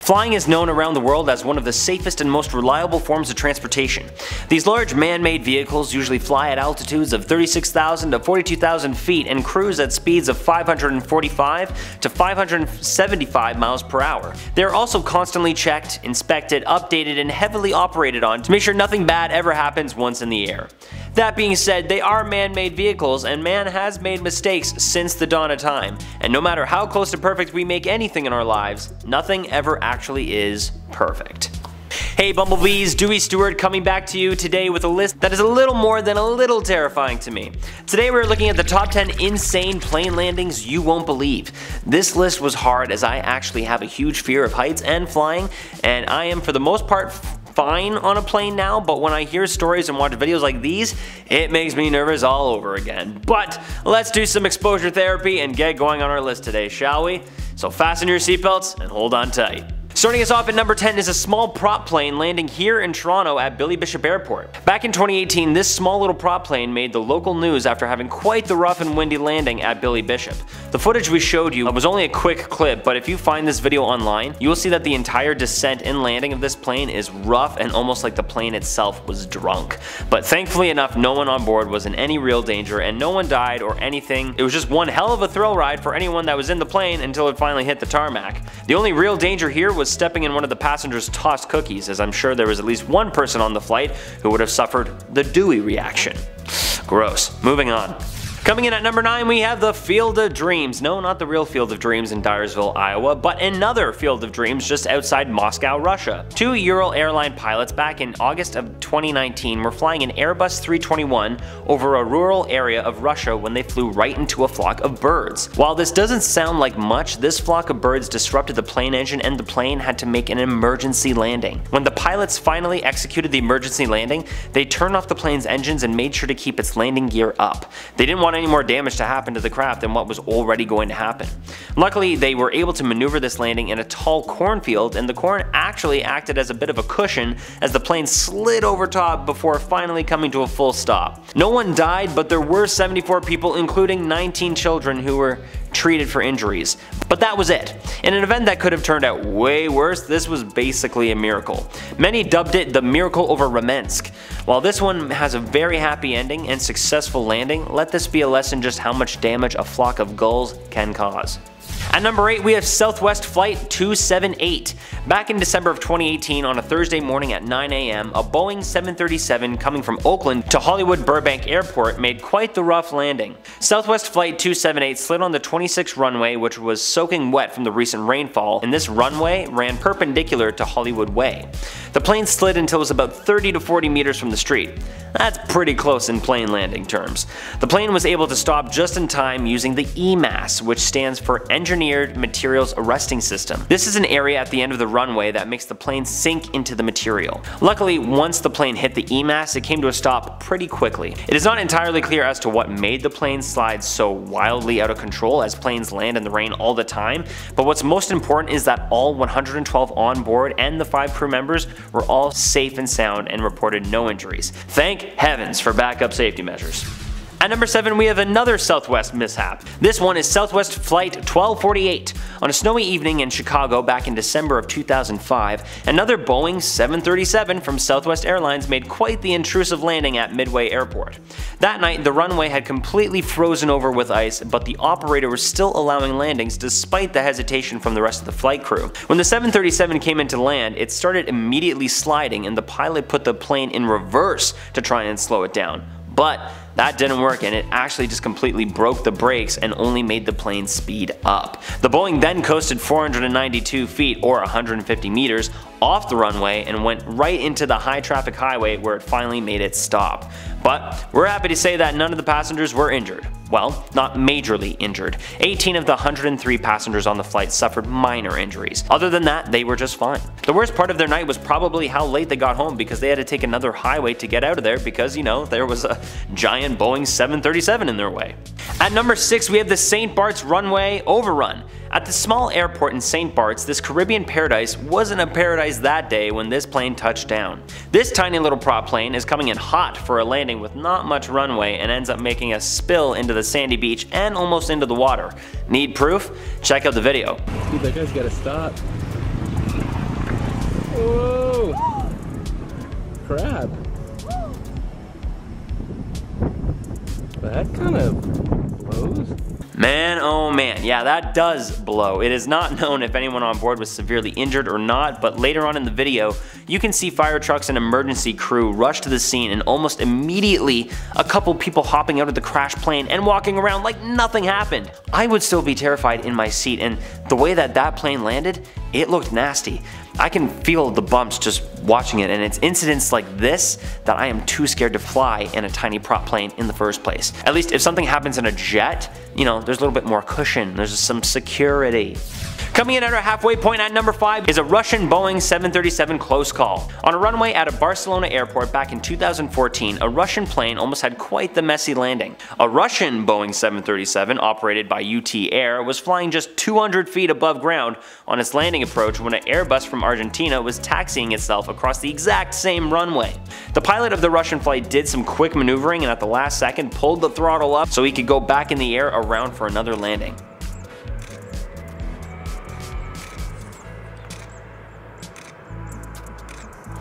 Flying is known around the world as one of the safest and most reliable forms of transportation. These large man-made vehicles usually fly at altitudes of 36,000 to 42,000 feet and cruise at speeds of 545 to 575 miles per hour. They are also constantly checked, inspected, updated, and heavily operated on to make sure nothing bad ever happens once in the air. That being said, they are man-made vehicles, and man has made mistakes since the dawn of time, and no matter how close to perfect we make anything in our lives, nothing ever actually is perfect. Hey Bumblebees, Dewey Stewart coming back to you today with a list that is a little more than a little terrifying to me. Today we're looking at the top 10 insane plane landings you won't believe. This list was hard as I actually have a huge fear of heights and flying, and I am for the most part fine on a plane now, but when I hear stories and watch videos like these, it makes me nervous all over again. But let's do some exposure therapy and get going on our list today, shall we? So fasten your seatbelts and hold on tight. Starting us off at number 10 is a small prop plane landing here in Toronto at Billy Bishop Airport. Back in 2018, this small little prop plane made the local news after having quite the rough and windy landing at Billy Bishop. The footage we showed you was only a quick clip, but if you find this video online, you will see that the entire descent and landing of this plane is rough and almost like the plane itself was drunk. But thankfully enough, no one on board was in any real danger and no one died or anything. It was just one hell of a thrill ride for anyone that was in the plane until it finally hit the tarmac. The only real danger here was stepping in one of the passengers' tossed cookies, as I'm sure there was at least one person on the flight who would have suffered the Dewey reaction. Gross. Moving on. Coming in at number 9, we have the Field of Dreams. No, not the real Field of Dreams in Dyersville, Iowa, but another Field of Dreams just outside Moscow, Russia. Two Ural airline pilots back in August of 2019 were flying an Airbus A380 over a rural area of Russia when they flew right into a flock of birds. While this doesn't sound like much, this flock of birds disrupted the plane engine and the plane had to make an emergency landing. When the pilots finally executed the emergency landing, they turned off the plane's engines and made sure to keep its landing gear up. They didn't want any more damage to happen to the craft than what was already going to happen. Luckily, they were able to maneuver this landing in a tall cornfield, and the corn actually acted as a bit of a cushion as the plane slid over top before finally coming to a full stop. No one died, but there were 74 people, including 19 children, who were treated for injuries. But that was it. In an event that could have turned out way worse, this was basically a miracle. Many dubbed it the miracle over Ramensk. While this one has a very happy ending and successful landing, let this be a lesson just how much damage a flock of gulls can cause. At number 8, we have Southwest Flight 278. Back in December of 2018, on a Thursday morning at 9 a.m., a Boeing 737 coming from Oakland to Hollywood Burbank Airport made quite the rough landing. Southwest Flight 278 slid on the 26 runway, which was soaking wet from the recent rainfall, and this runway ran perpendicular to Hollywood Way. The plane slid until it was about 30 to 40 meters from the street. That's pretty close in plane landing terms. The plane was able to stop just in time using the EMAS, which stands for Engineered Materials Arresting System. This is an area at the end of the runway that makes the plane sink into the material. Luckily, once the plane hit the EMAS, it came to a stop pretty quickly. It is not entirely clear as to what made the plane slide so wildly out of control, as planes land in the rain all the time, but what's most important is that all 112 on board and the 5 crew members were all safe and sound and reported no injuries. Thank heavens for backup safety measures. At number 7, we have another Southwest mishap. This one is Southwest Flight 1248. On a snowy evening in Chicago back in December of 2005, another Boeing 737 from Southwest Airlines made quite the intrusive landing at Midway Airport. That night, the runway had completely frozen over with ice, but the operator was still allowing landings despite the hesitation from the rest of the flight crew. When the 737 came into land, it started immediately sliding, and the pilot put the plane in reverse to try and slow it down. But that didn't work, and it actually just completely broke the brakes and only made the plane speed up. The Boeing then coasted 492 feet or 150 meters off the runway and went right into the high traffic highway where it finally made its stop. But we're happy to say that none of the passengers were injured. Well, not majorly injured. 18 of the 103 passengers on the flight suffered minor injuries. Other than that, they were just fine. The worst part of their night was probably how late they got home, because they had to take another highway to get out of there because, you know, there was a giant Boeing 737 in their way. At number 6, we have the St. Barts runway overrun. At the small airport in St. Barts, this Caribbean paradise wasn't a paradise that day when this plane touched down. This tiny little prop plane is coming in hot for a landing with not much runway and ends up making a spill into the sandy beach and almost into the water. Need proof? Check out the video. Dude, that guy's gotta stop. crap. That kind of blows. Man, oh man, yeah, that does blow. It is not known if anyone on board was severely injured or not, but later on in the video, you can see fire trucks and emergency crew rush to the scene, and almost immediately, a couple people hopping out of the crashed plane and walking around like nothing happened. I would still be terrified in my seat, and the way that plane landed, it looked nasty. I can feel the bumps just watching it, and it's incidents like this that I am too scared to fly in a tiny prop plane in the first place. At least if something happens in a jet, you know, there's a little bit more cushion, there's some security. Coming in at our halfway point at number 5 is a Russian Boeing 737 close call. On a runway at a Barcelona airport back in 2014, a Russian plane almost had quite the messy landing. A Russian Boeing 737 operated by UT Air was flying just 200 feet above ground on its landing approach when an Airbus from Argentina was taxiing itself across the exact same runway. The pilot of the Russian flight did some quick maneuvering and at the last second pulled the throttle up so he could go back in the air around for another landing.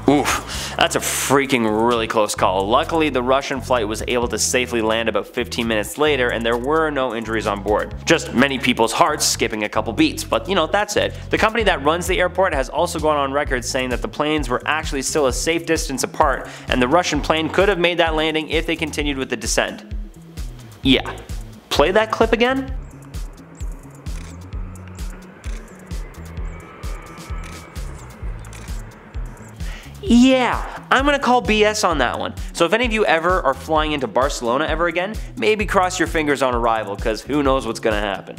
Oof, that's a freaking really close call. Luckily, the Russian flight was able to safely land about 15 minutes later and there were no injuries on board. Just many people's hearts skipping a couple beats, but you know, that's it. The company that runs the airport has also gone on record saying that the planes were actually still a safe distance apart and the Russian plane could have made that landing if they continued with the descent. Yeah. Play that clip again? Yeah, I'm gonna call BS on that one. So if any of you ever are flying into Barcelona ever again, maybe cross your fingers on arrival, cause who knows what's gonna happen.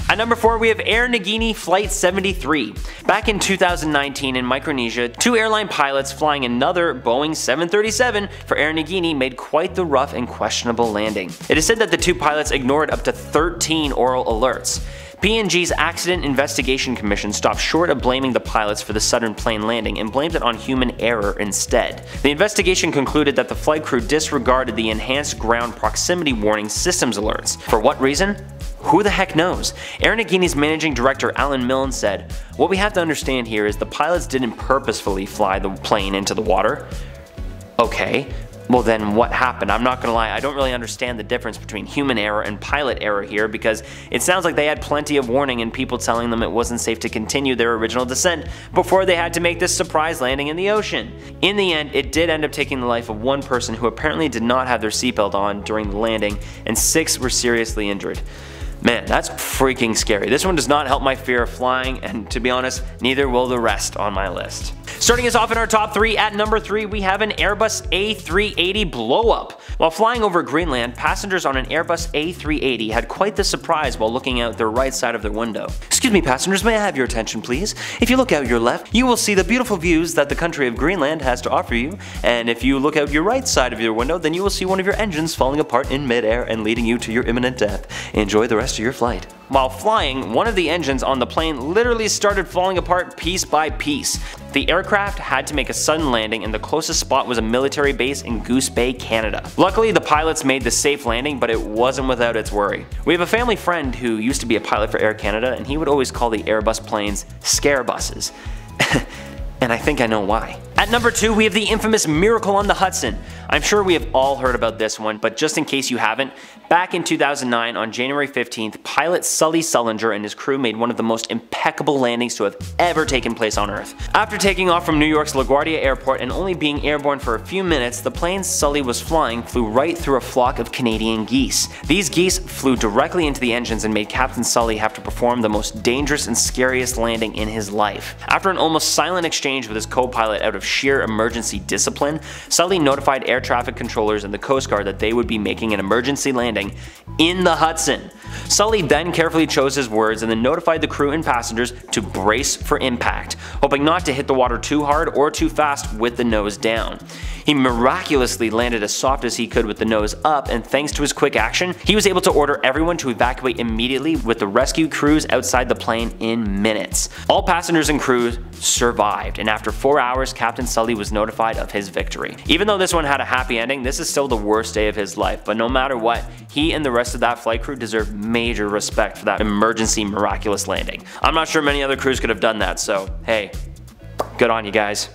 At number 4 we have Air Niugini Flight 73. Back in 2019 in Micronesia, 2 airline pilots flying another Boeing 737 for Air Niugini made quite the rough and questionable landing. It is said that the 2 pilots ignored up to 13 oral alerts. PNG's Accident Investigation Commission stopped short of blaming the pilots for the sudden plane landing and blamed it on human error instead. The investigation concluded that the flight crew disregarded the enhanced ground proximity warning systems alerts. For what reason? Who the heck knows? Air Niugini's managing director Alan Milne said, "What we have to understand here is the pilots didn't purposefully fly the plane into the water." Okay. Well then what happened? I'm not gonna lie, I don't really understand the difference between human error and pilot error here because it sounds like they had plenty of warning and people telling them it wasn't safe to continue their original descent before they had to make this surprise landing in the ocean. In the end, it did end up taking the life of 1 person who apparently did not have their seatbelt on during the landing and 6 were seriously injured. Man, that's freaking scary. This one does not help my fear of flying, and to be honest, neither will the rest on my list. Starting us off in our top 3, at number 3 we have an Airbus A380 blow-up. While flying over Greenland, passengers on an Airbus A380 had quite the surprise while looking out their right side of their window. "Excuse me passengers, may I have your attention please? If you look out your left, you will see the beautiful views that the country of Greenland has to offer you, and if you look out your right side of your window, then you will see one of your engines falling apart in midair and leading you to your imminent death. Enjoy the rest of your flight." While flying, one of the engines on the plane literally started falling apart piece by piece. The aircraft had to make a sudden landing and the closest spot was a military base in Goose Bay, Canada. Luckily the pilots made the safe landing, but it wasn't without its worry. We have a family friend who used to be a pilot for Air Canada and he would always call the Airbus planes scare buses. And I think I know why. At number 2 we have the infamous Miracle on the Hudson. I'm sure we have all heard about this one, but just in case you haven't, back in 2009 on January 15th, pilot Sully Sullinger and his crew made one of the most impeccable landings to have ever taken place on Earth. After taking off from New York's LaGuardia Airport and only being airborne for a few minutes, the plane Sully was flying flew right through a flock of Canadian geese. These geese flew directly into the engines and made Captain Sully have to perform the most dangerous and scariest landing in his life. After an almost silent exchange with his co-pilot out of sheer emergency discipline, Sully notified air traffic controllers and the Coast Guard that they would be making an emergency landing in the Hudson. Sully then carefully chose his words and then notified the crew and passengers to brace for impact, hoping not to hit the water too hard or too fast with the nose down. He miraculously landed as soft as he could with the nose up, and thanks to his quick action, he was able to order everyone to evacuate immediately with the rescue crews outside the plane in minutes. All passengers and crews survived, and after 4 hours, Captain Sully was notified of his victory. Even though this one had a happy ending, this is still the worst day of his life, but no matter what, he and the rest of that flight crew deserve major respect for that emergency miraculous landing. I'm not sure many other crews could have done that, so hey, good on you guys.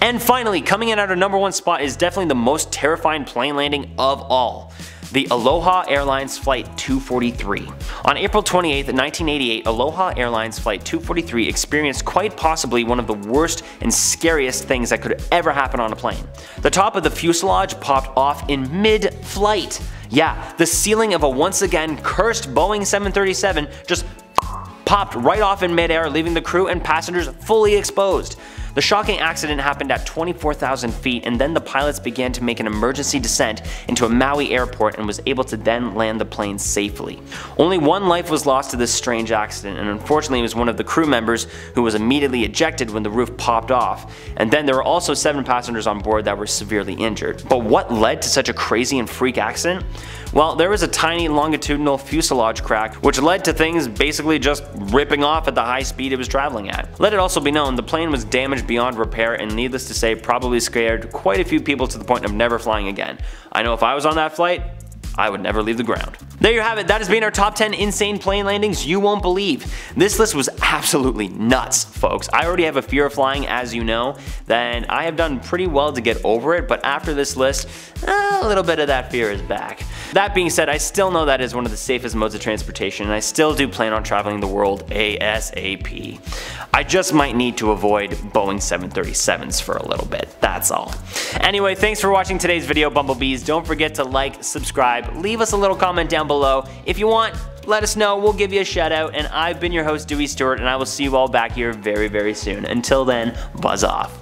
And finally, coming in at our number 1 spot is definitely the most terrifying plane landing of all. The Aloha Airlines Flight 243. On April 28, 1988, Aloha Airlines Flight 243 experienced quite possibly one of the worst and scariest things that could ever happen on a plane. The top of the fuselage popped off in mid-flight. Yeah, the ceiling of a once again cursed Boeing 737 just popped right off in midair, leaving the crew and passengers fully exposed. The shocking accident happened at 24,000 feet, and then the pilots began to make an emergency descent into a Maui airport and was able to then land the plane safely. Only one life was lost to this strange accident, and unfortunately it was one of the crew members who was immediately ejected when the roof popped off, and then there were also 7 passengers on board that were severely injured. But what led to such a crazy and freak accident? Well, there was a tiny longitudinal fuselage crack, which led to things basically just ripping off at the high speed it was traveling at. Let it also be known, the plane was damaged beyond repair and needless to say probably scared quite a few people to the point of never flying again. I know if I was on that flight, I would never leave the ground. There you have it, that has been our top 10 insane plane landings you won't believe. This list was absolutely nuts, folks. I already have a fear of flying, as you know, then I have done pretty well to get over it, but after this list, a little bit of that fear is back. That being said, I still know that is one of the safest modes of transportation, and I still do plan on traveling the world ASAP. I just might need to avoid Boeing 737s for a little bit, that's all. Anyway, thanks for watching today's video, Bumblebees. Don't forget to like, subscribe, leave us a little comment down below. If you want, let us know, we'll give you a shout out, and I've been your host, Dewey Stewart, and I will see you all back here very, very soon. Until then, buzz off.